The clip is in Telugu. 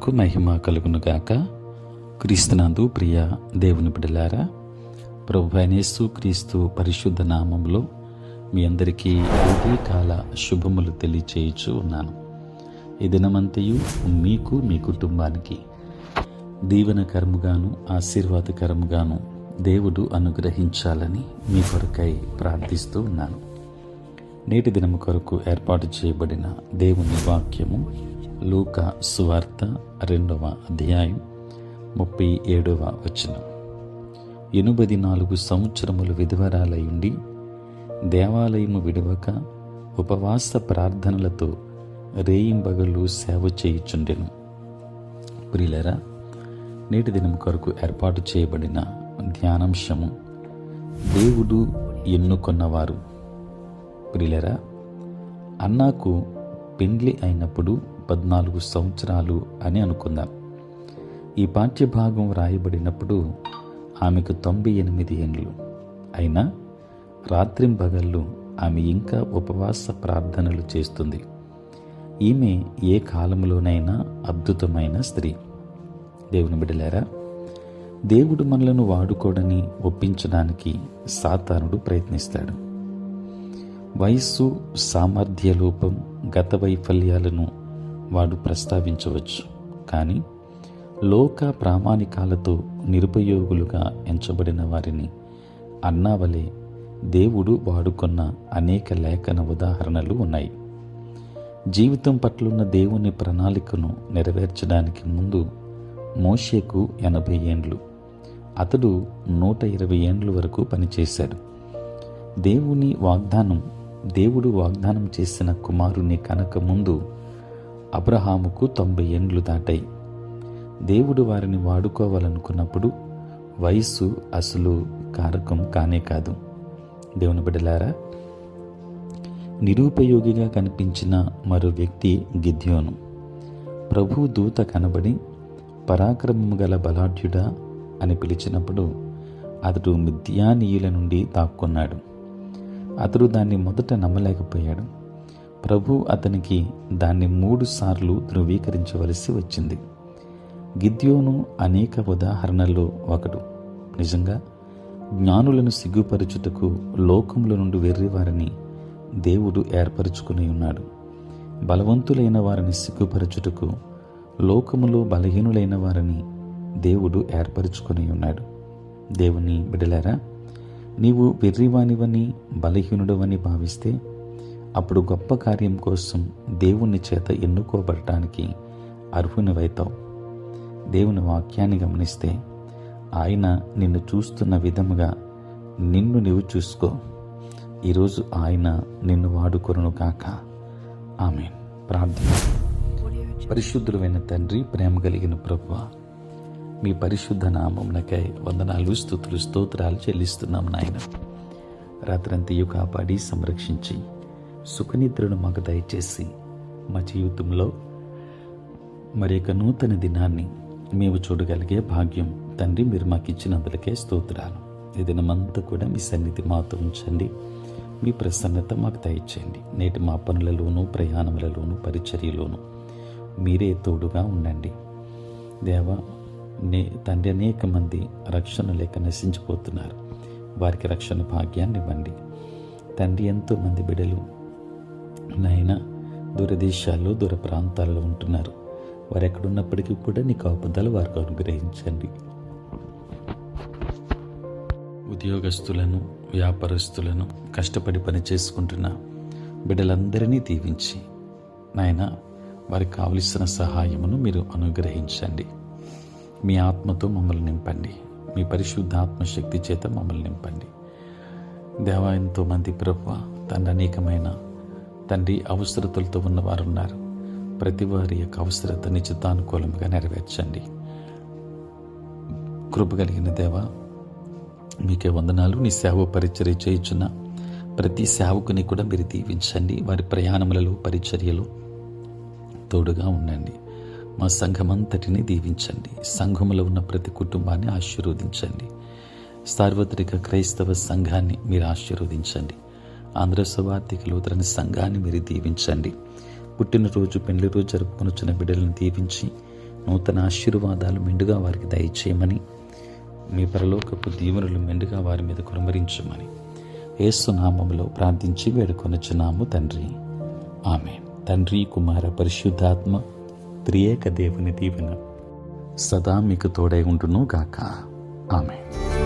నామమునకు మహిమ కలుగునుగాక. క్రీస్తునందు ప్రియ దేవుని బిడ్డలారా, ప్రభువైన యేసు క్రీస్తు పరిశుద్ధ నామములో మీ అందరికీ ఉదయకాల శుభములు తెలియచేయుచు ఉన్నాను. ఈ దినమంతయు మీకు మీ కుటుంబానికి దీవెనకరముగాను ఆశీర్వాదకరముగాను దేవుడు అనుగ్రహించాలని మీ కొరకై ప్రార్థిస్తూ ఉన్నాను. నేటి దినము కొరకు ఏర్పాటు చేయబడిన దేవుని వాక్యము లూకా సువార్త 2వ అధ్యాయం 37వ వచనం. 84 సంవత్సరములు విధవరాలయుండి దేవాలయము విడవక ఉపవాస ప్రార్థనలతో రేయింబగళ్ళు సేవ చేయుచుండెను. ప్రియులారా, నేటి దినం కొరకు ఏర్పాటు చేయబడిన ధ్యానాంశము దేవుడు ఎన్నుకొన్నవారు. ప్రియులారా, అన్నాకు పెండ్లి అయినప్పుడు 14 సంవత్సరాలు అని అనుకుందాం. ఈ పాఠ్యభాగం వ్రాయబడినప్పుడు ఆమెకు 98 ఏండ్లు. అయినా రాత్రింబగళ్ళు ఆమె ఇంకా ఉపవాస ప్రార్థనలు చేస్తుంది. ఈమె ఏ కాలంలోనైనా అద్భుతమైన స్త్రీ. దేవుని బిడ్డలారా, దేవుడు మనలను వాడుకోడని ఒప్పించడానికి సాతానుడు ప్రయత్నిస్తాడు. వయస్సు, సామర్థ్య లోపం, గత వైఫల్యాలను వాడు ప్రస్తావించవచ్చు. కానీ లోక ప్రామాణికాలతో నిరుపయోగులుగా ఎంచబడిన వారిని అన్నావలే దేవుడు వాడుకున్న అనేక లేఖన ఉదాహరణలు ఉన్నాయి. జీవితం పట్లున్న దేవుని ప్రణాళికను నెరవేర్చడానికి ముందు మోషేకు 80 ఏండ్లు. అతడు 120 ఏండ్ల వరకు పనిచేశాడు. దేవుడు వాగ్దానం చేసిన కుమారుని కనక ముందు అబ్రహాముకు 90 ఏండ్లు దాటాయి. దేవుడు వారిని వాడుకోవాలనుకున్నప్పుడు వయస్సు అసలు కారకం కానే కాదు. దేవుని బిడ్డలారా, నిరుపయోగిగా కనిపించిన మరో వ్యక్తి గిద్యోను. ప్రభు దూత కనబడి పరాక్రమము గల బలాఢ్యుడా అని పిలిచినప్పుడు అతడు మిద్యానీయుల నుండి దాక్కున్నాడు. అతడు దాన్ని మొదట నమ్మలేకపోయాడు. ప్రభు అతనికి దాన్ని 3 సార్లు ధృవీకరించవలసి వచ్చింది. గిద్యోను అనేక ఉదాహరణల్లో ఒకడు. నిజంగా జ్ఞానులను సిగ్గుపరచుటకు లోకముల నుండి వెర్రివారిని దేవుడు ఏర్పరచుకుని ఉన్నాడు. బలవంతులైన వారిని సిగ్గుపరచుటకు లోకములో బలహీనులైన వారిని దేవుడు ఏర్పరచుకుని ఉన్నాడు. దేవుని బిడ్డలారా, నీవు వెర్రివానివని బలహీనుడవని భావిస్తే అప్పుడు గొప్ప కార్యం కోసం దేవుని చేత ఎన్నుకోబడటానికి అర్హునివైతావు. దేవుని వాక్యాన్ని గమనిస్తే ఆయన నిన్ను చూస్తున్న విధముగా నిన్ను నీవు చూసుకో. ఈరోజు ఆయన నిన్ను వాడుకొనును గాక. ఆమేన్. ప్రార్థన. పరిశుద్ధుడైన తండ్రి, ప్రేమ కలిగిన ప్రభువా, మీ పరిశుద్ధ నామమునకై వందనాలు, స్తుతులు, స్తోత్రాలు చెల్లిస్తున్నాం నాయన. రాత్రంతయు కాపాడి సంరక్షించి సుఖనిద్రను మాకు దయచేసి మా జీవితంలో మరి యొక్క నూతన దినాన్ని మేము చూడగలిగే భాగ్యం తండ్రి మీరు మాకు ఇచ్చినందులకే స్తోత్రాలు. ఈ దినమంతా కూడా మీ సన్నిధి మాతో ఉంచండి. మీ ప్రసన్నత మాకు దయచేయండి. నేటి మా పనులలోనూ, ప్రయాణములలోనూ, పరిచర్యలోనూ మీరే తోడుగా ఉండండి. దేవా తండ్రి, అనేక మంది రక్షణ లేక నశించిపోతున్నారు. వారికి రక్షణ భాగ్యాన్ని ఇవ్వండి తండ్రి. ఎంతోమంది బిడ్డలు నాయన దూరదేశాల్లో, దూర ప్రాంతాల్లో ఉంటున్నారు. వారు ఎక్కడున్నప్పటికీ కూడా నీ కాపుదల వారికి అనుగ్రహించండి. ఉద్యోగస్తులను, వ్యాపారస్తులను, కష్టపడి పని చేసుకుంటున్న బిడ్డలందరినీ దీవించి నాయన వారికి కావలసిన సహాయమును మీరు అనుగ్రహించండి. మీ ఆత్మతో మమ్మల్ని నింపండి. మీ పరిశుద్ధ ఆత్మశక్తి చేత మమ్మల్ని నింపండి. దేవా, ఎంతోమంది ప్రభువా తండ్రి, అనేకమైన తండ్రి అవసరతలతో ఉన్నవారు ఉన్నారు. ప్రతి వారి యొక్క అవసరత నిశ్చితానుకూలంగా నెరవేర్చండి. కృప కలిగిన దేవా, మీకే వందనాలు. నీ సేవ పరిచర్య చేయుచున్న ప్రతి సేవకుని కూడా మీరు దీవించండి. వారి ప్రయాణములలో, పరిచర్యలో తోడుగా ఉండండి. మా సంఘమంతటిని దీవించండి. సంఘములో ఉన్న ప్రతి కుటుంబాన్ని ఆశీర్వదించండి. సార్వత్రిక క్రైస్తవ సంఘాన్ని మీరు ఆశీర్వదించండి. ఆంధ్ర సువార్థిక లూథరన్ సంఘాన్ని మీరు దీవించండి. పుట్టినరోజు, పెళ్లి రోజు జరుపుకొనుచున్న బిడ్డలను దీవించి నూతన ఆశీర్వాదాలు మెండుగా వారికి దయచేయమని, మీ పరలోకపు దీవెనలు మెండుగా వారి మీద కుమ్మరించమని యేసు నామములో ప్రార్థించి వేడుకొనుచున్నాము తండ్రి. ఆమేన్. తండ్రి, కుమార, పరిశుద్ధాత్మ త్రియేక దేవుని దీవెన సదా మీకు తోడై ఉండును గాక. ఆమేన్.